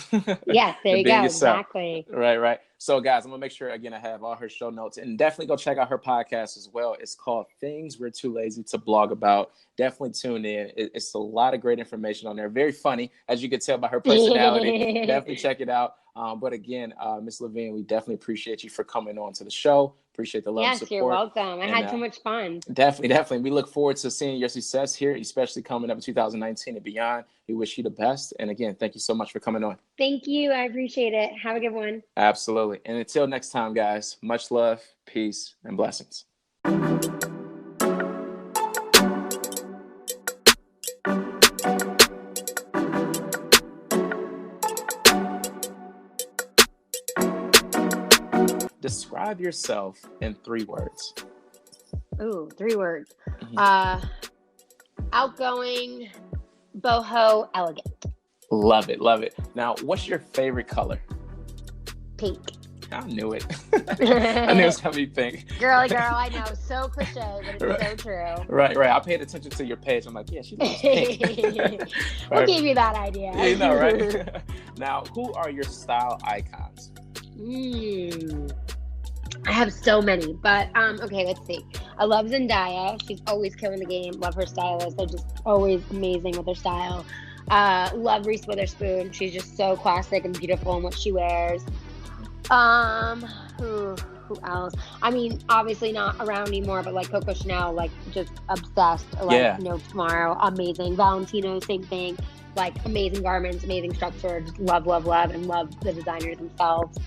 Yes, there you go. Yourself. Exactly. Right. So guys, I'm gonna make sure again I have all her show notes, and definitely go check out her podcast as well. It's called Things We're Too Lazy to Blog About. Definitely tune in. It's a lot of great information on there. Very funny, as you can tell by her personality. Definitely check it out. But again, Miss Levine, we definitely appreciate you for coming on to the show. Appreciate the love and support. Yes, you're welcome. I had so much fun. Definitely. We look forward to seeing your success here, especially coming up in 2019 and beyond. We wish you the best. And again, thank you so much for coming on. Thank you. I appreciate it. Have a good one. Absolutely. And until next time, guys, much love, peace, and blessings. Describe yourself in 3 words. Ooh, 3 words. Outgoing, boho, elegant. Love it. Now, what's your favorite color? Pink. I knew it. I knew it was gonna be pink. Girly girl, I know. So cliche, but it's so true. Right. I paid attention to your page. I'm like, yeah, she loves pink. What gave you that idea? Yeah, you know, right? Now, who are your style icons? I have so many, but okay, let's see. I love Zendaya. She's always killing the game. Love her stylist. They're just always amazing with their style. Love Reese Witherspoon. She's just so classic and beautiful in what she wears. Who else? I mean, obviously not around anymore, but like Coco Chanel, like just obsessed. Like No Tomorrow, amazing. Valentino, same thing. Like amazing garments, amazing structure. Just love, and love the designers themselves.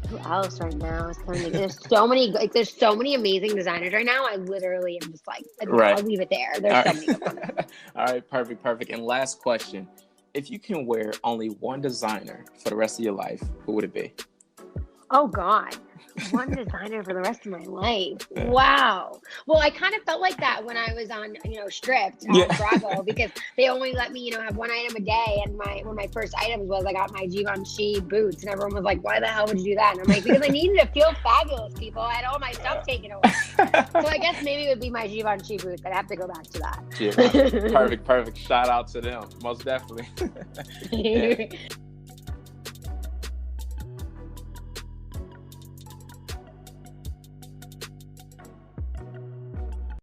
Who else right now is kind of there's so many amazing designers right now. I literally am just like, I'll leave it there. There's so many of them. All right, perfect. And last question. If you can wear only one designer for the rest of your life, who would it be? Oh God. One designer for the rest of my life. Wow. Well, I kind of felt like that when I was on, Stripped on Bravo, because they only let me, have one item a day. And one of my first items was I got my Givenchy boots, and everyone was like, "Why the hell would you do that?" And I'm like, because I needed to feel fabulous, people. I had all my stuff taken away. So I guess maybe it would be my Givenchy boots. I'd have to go back to that. Yeah, perfect. Shout out to them, most definitely. Yeah.